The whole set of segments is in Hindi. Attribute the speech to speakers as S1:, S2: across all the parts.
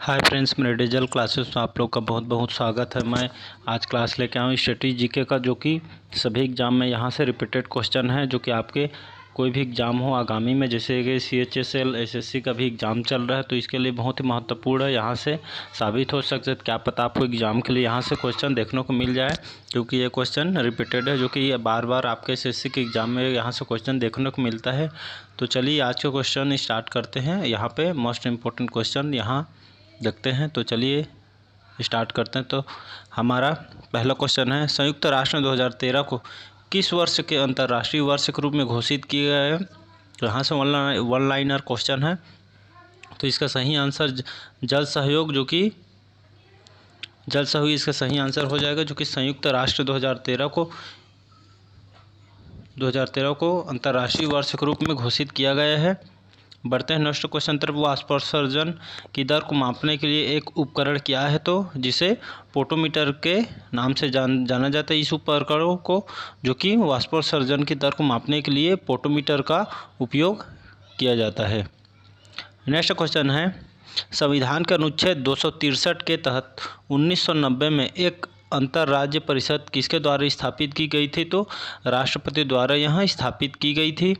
S1: हाय फ्रेंड्स, मेरे डिजिटल क्लासेस में आप लोग का बहुत बहुत स्वागत है। मैं आज क्लास लेके आया हूँ स्टैटिक जीके का, जो कि सभी एग्ज़ाम में यहाँ से रिपीटेड क्वेश्चन है, जो कि आपके कोई भी एग्ज़ाम हो आगामी में, जैसे कि CHSL SSC का भी एग्ज़ाम चल रहा है, तो इसके लिए बहुत ही महत्वपूर्ण है। यहाँ से साबित हो सकता है, क्या पता आपको एग्ज़ाम के लिए यहाँ से क्वेश्चन देखने को मिल जाए, क्योंकि ये क्वेश्चन रिपीटेड है, जो कि बार बार आपके SSC के एग्ज़ाम में यहाँ से क्वेश्चन देखने को मिलता है। तो चलिए आज के क्वेश्चन स्टार्ट करते हैं। यहाँ पर मोस्ट इम्पोर्टेंट क्वेश्चन यहाँ देखते हैं। तो चलिए स्टार्ट करते हैं। तो हमारा पहला क्वेश्चन है, संयुक्त राष्ट्र ने 2013 को किस वर्ष के अंतर्राष्ट्रीय वर्ष के रूप में घोषित किया गया है? तो यहाँ से वन लाइनर क्वेश्चन है। तो इसका सही आंसर जल सहयोग, जो कि जल सहयोग इसका सही आंसर हो जाएगा, जो कि संयुक्त राष्ट्र 2013 को अंतर्राष्ट्रीय वर्ष के रूप में घोषित किया गया है। बढ़ते हैं नेक्स्ट क्वेश्चन तरफ। वाष्पोत्सर्जन की दर को मापने के लिए एक उपकरण क्या है? तो जिसे पोटोमीटर के नाम से जाना जाता है। इस उपकरण को, जो कि वाष्पोत्सर्जन की दर को मापने के लिए पोटोमीटर का उपयोग किया जाता है। नेक्स्ट क्वेश्चन है, संविधान के अनुच्छेद 263 के तहत 1990 में एक अंतर्राज्य परिषद किसके द्वारा स्थापित की गई थी? तो राष्ट्रपति द्वारा यहाँ स्थापित की गई थी।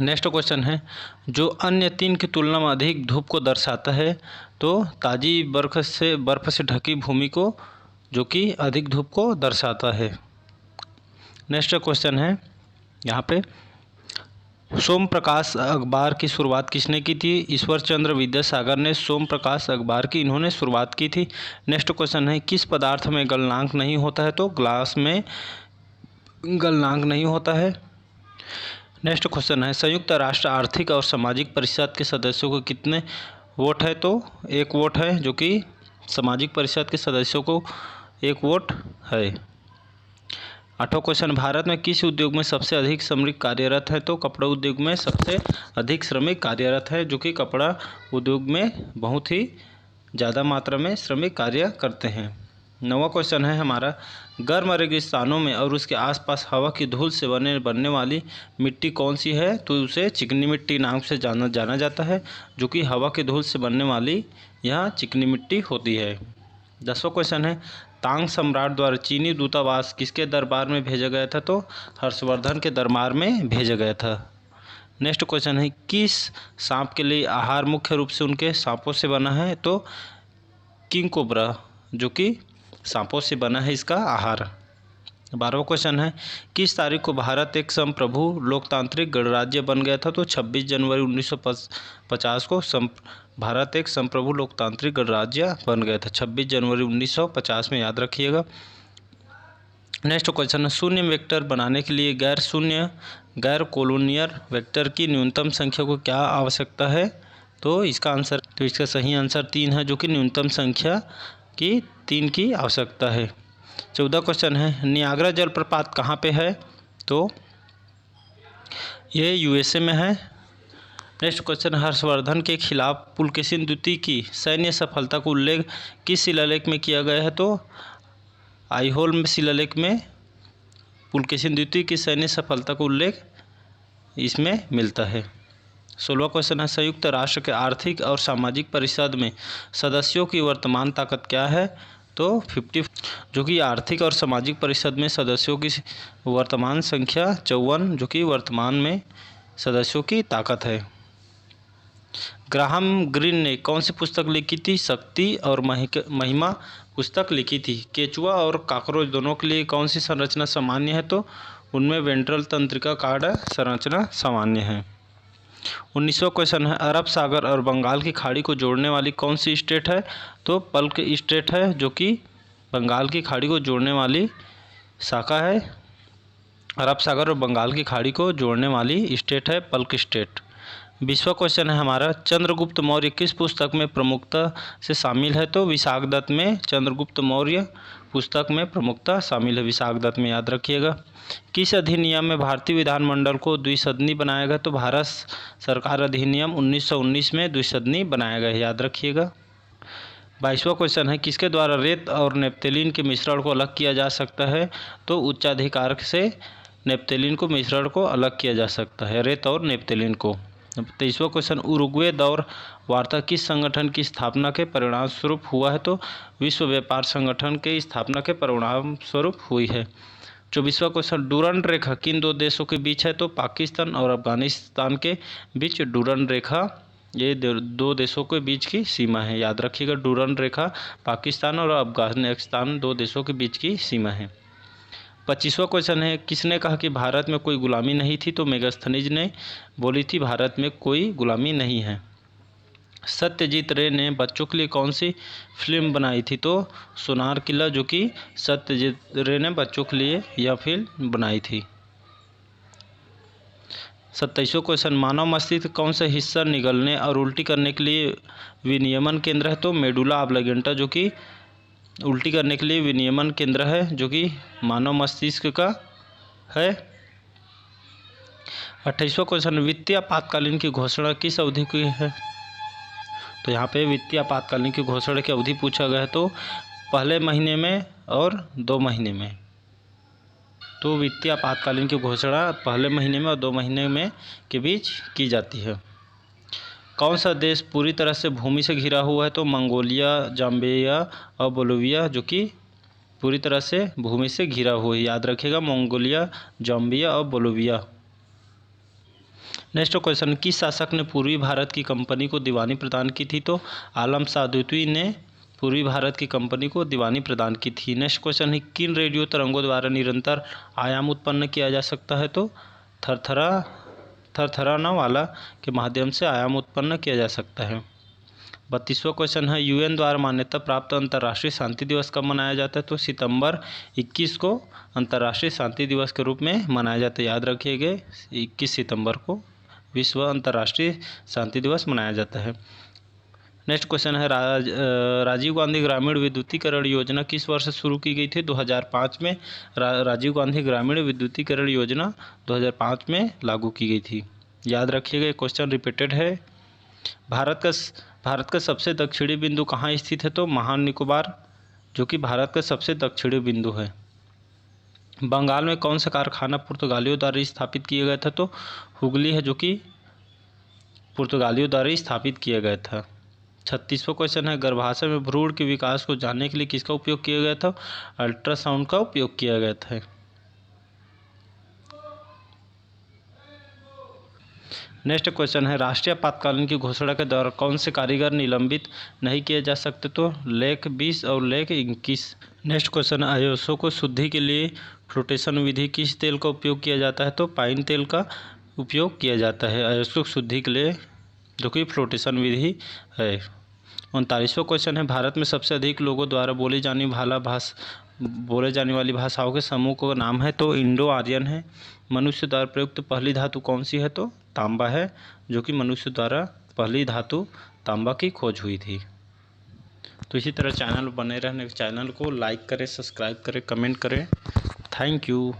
S1: नेक्स्ट क्वेश्चन है, जो अन्य तीन की तुलना में अधिक धूप को दर्शाता है? तो ताजी बर्फ से ढकी भूमि को, जो कि अधिक धूप को दर्शाता है। नेक्स्ट क्वेश्चन है यहाँ पे, सोम प्रकाश अखबार की शुरुआत किसने की थी? ईश्वर चंद्र विद्यासागर ने सोम प्रकाश अखबार की इन्होंने शुरुआत की थी। नेक्स्ट क्वेश्चन है, किस पदार्थ में गलनांक नहीं होता है? तो ग्लास में गलनांक नहीं होता है। नेक्स्ट क्वेश्चन है, संयुक्त राष्ट्र आर्थिक और सामाजिक परिषद के सदस्यों को कितने वोट है? तो एक वोट है, जो कि सामाजिक परिषद के सदस्यों को एक वोट है। आठवां क्वेश्चन, भारत में किस उद्योग में सबसे अधिक श्रमिक कार्यरत है? तो कपड़ा उद्योग में सबसे अधिक श्रमिक कार्यरत है, जो कि कपड़ा उद्योग में बहुत ही ज़्यादा मात्रा में श्रमिक कार्य करते हैं। नौवां क्वेश्चन है हमारा, गर्म रेगिस्तानों में और उसके आसपास हवा की धूल से बनने वाली मिट्टी कौन सी है? तो उसे चिकनी मिट्टी नाम से जाना जाता है, जो कि हवा की धूल से बनने वाली यह चिकनी मिट्टी होती है। 10वां क्वेश्चन है, तांग सम्राट द्वारा चीनी दूतावास किसके दरबार में भेजा गया था? तो हर्षवर्धन के दरबार में भेजा गया था। नेक्स्ट क्वेश्चन है, किस सांप के लिए आहार मुख्य रूप से उनके सांपों से बना है? तो किंग कोबरा, जो कि सांपों से बना है इसका आहार। 12वां क्वेश्चन है, किस तारीख को भारत एक संप्रभु लोकतांत्रिक गणराज्य बन गया था? तो 26 जनवरी 1950 को भारत एक संप्रभु लोकतांत्रिक गणराज्य बन गया था। 26 जनवरी 1950 में, याद रखिएगा। नेक्स्ट क्वेश्चन है, शून्य वेक्टर बनाने के लिए गैर कोलोनियर वेक्टर की न्यूनतम संख्या को क्या आवश्यकता है? तो इसका सही आंसर 3 है, जो कि न्यूनतम संख्या की 3 की आवश्यकता है। 14वां क्वेश्चन है, नियाग्रा जलप्रपात कहाँ पे है? तो ये USA में है। नेक्स्ट क्वेश्चन, हर्षवर्धन के खिलाफ पुलकेशिन द्वितीय की सैन्य सफलता का उल्लेख किस शिलालेख में किया गया है? तो आईहोल शिलालेख में पुलकेशिन द्वितीय की सैन्य सफलता का उल्लेख इसमें मिलता है। 16वां क्वेश्चन है, संयुक्त राष्ट्र के आर्थिक और सामाजिक परिषद में सदस्यों की वर्तमान ताकत क्या है? तो 50, जो कि आर्थिक और सामाजिक परिषद में सदस्यों की वर्तमान संख्या 54, जो कि वर्तमान में सदस्यों की ताकत है। ग्राहम ग्रीन ने कौन सी पुस्तक लिखी थी? शक्ति और महिमा पुस्तक लिखी थी। केचुआ और कॉकरोच दोनों के लिए कौन सी संरचना सामान्य है? तो उनमें वेंट्रल तंत्रिका कार्ड संरचना सामान्य है। 19वां क्वेश्चन है, अरब सागर और बंगाल की खाड़ी को जोड़ने वाली कौन सी स्टेट है? तो पल्क स्टेट है, जो कि बंगाल की खाड़ी को जोड़ने वाली शाखा है। अरब सागर और बंगाल की खाड़ी को जोड़ने वाली स्टेट है पल्क स्टेट। 20वां क्वेश्चन है हमारा, चंद्रगुप्त मौर्य किस पुस्तक में प्रमुखता से शामिल है? तो विशाखदत्त में चंद्रगुप्त मौर्य पुस्तक में प्रमुखता शामिल है, विशाखदत्त में, याद रखिएगा। किस अधिनियम में भारतीय विधानमंडल को द्विसदनी बनाया गया? तो भारत सरकार अधिनियम 1919 में द्विसदनी बनाया गया है, याद रखिएगा। 22वां क्वेश्चन है, किसके द्वारा रेत और नेप्थेलीन के मिश्रण को अलग किया जा सकता है? तो उच्चाधिकार से नेप्थेलीन को मिश्रण को अलग किया जा सकता है, रेत और नेप्थेलीन को। 23वां क्वेश्चन, उरुग्वे दौर वार्ता किस संगठन की स्थापना के परिणाम स्वरूप हुआ है? तो विश्व व्यापार संगठन के स्थापना के परिणाम स्वरूप हुई है। 24वां क्वेश्चन, डूरंड रेखा किन दो देशों के बीच है? तो पाकिस्तान और अफगानिस्तान के बीच डूरंड रेखा ये दो देशों के बीच की सीमा है। याद रखिएगा, डूरंड रेखा पाकिस्तान और अफगानिस्तान दो देशों के बीच की सीमा है। 25वां क्वेश्चन है, किसने कहा कि भारत में कोई गुलामी नहीं थी? तो मेगास्थनीज ने बोली थी भारत में कोई गुलामी नहीं है। सत्यजीत रे ने बच्चों के लिए कौन सी फिल्म बनाई थी? तो सोनार किला, जो कि सत्यजीत रे ने बच्चों के लिए यह फिल्म बनाई थी। 27वां क्वेश्चन, मानव मस्तिष्क कौन सा हिस्सा निगलने और उल्टी करने के लिए विनियमन केंद्र है? तो मेडुला ऑब्लिगेंटा, जो कि उल्टी करने के लिए विनियमन केंद्र है, जो कि मानव मस्तिष्क का है। 28वां क्वेश्चन, वित्तीय आपातकालीन की घोषणा किस अवधि की है? तो यहाँ पे वित्तीय आपातकालीन की घोषणा की अवधि पूछा गया है, तो पहले महीने में और 2 महीने में। तो वित्तीय आपातकालीन की घोषणा पहले महीने में और 2 महीने में के बीच की जाती है। कौन सा देश पूरी तरह से भूमि से घिरा हुआ है? तो मंगोलिया, जाम्बिया और बोलिविया, जो कि पूरी तरह से भूमि से घिरा हुआ है। याद रखिएगा, मंगोलिया, जाम्बिया और बोलिविया। नेक्स्ट क्वेश्चन, किस शासक ने पूर्वी भारत की कंपनी को दीवानी प्रदान की थी? तो आलम शाह द्वितीय ने पूर्वी भारत की कंपनी को दीवानी प्रदान की थी। नेक्स्ट क्वेश्चन है, किन रेडियो तरंगों द्वारा निरंतर आयाम उत्पन्न किया जा सकता है? तो थरथराना वाला के माध्यम से आयाम उत्पन्न किया जा सकता है। 32वां क्वेश्चन है, यूएन द्वारा मान्यता प्राप्त अंतर्राष्ट्रीय शांति दिवस कब मनाया जाता है? तो सितंबर 21 को अंतर्राष्ट्रीय शांति दिवस के रूप में मनाया जाता है। याद रखिएगा, 21 सितंबर को विश्व अंतर्राष्ट्रीय शांति दिवस मनाया जाता है। नेक्स्ट क्वेश्चन है, राजीव गांधी ग्रामीण विद्युतीकरण योजना किस वर्ष शुरू की गई थी? 2005 में राजीव गांधी ग्रामीण विद्युतीकरण योजना 2005 में लागू की गई थी। याद रखिएगा, क्वेश्चन रिपीटेड है। भारत का सबसे दक्षिणी बिंदु कहाँ स्थित है? तो महान निकोबार, जो कि भारत का सबसे दक्षिणी बिंदु है। बंगाल में कौन सा कारखाना पुर्तगालियों द्वारा स्थापित किया गया था? तो हुगली है, जो कि पुर्तगालियों द्वारा स्थापित किया गया था। 36वां क्वेश्चन है, गर्भाशय में भ्रूण के विकास को जानने के लिए किसका उपयोग किया गया था? अल्ट्रासाउंड का उपयोग किया गया था। नेक्स्ट क्वेश्चन है, राष्ट्रीय आपातकालीन की घोषणा के दौरान कौन से कारीगर निलंबित नहीं किए जा सकते? तो लेख 20 और लेख 21। नेक्स्ट क्वेश्चन, आयोसो को शुद्धि के लिए फ्लोटेशन विधि किस तेल का उपयोग किया जाता है? तो पाइन तेल का उपयोग किया जाता है आयोसो शुद्धि के लिए, जो कि फ्लोटेशन विधि है। 39वां क्वेश्चन है, भारत में सबसे अधिक लोगों द्वारा बोले जाने वाली भाषाओं के समूह का नाम है? तो इंडो आर्यन है। मनुष्य द्वारा प्रयुक्त पहली धातु कौन सी है? तो तांबा है, जो कि मनुष्य द्वारा पहली धातु तांबा की खोज हुई थी। तो इसी तरह चैनल बने रहने चैनल को लाइक करें, सब्सक्राइब करें, कमेंट करें। Thank you.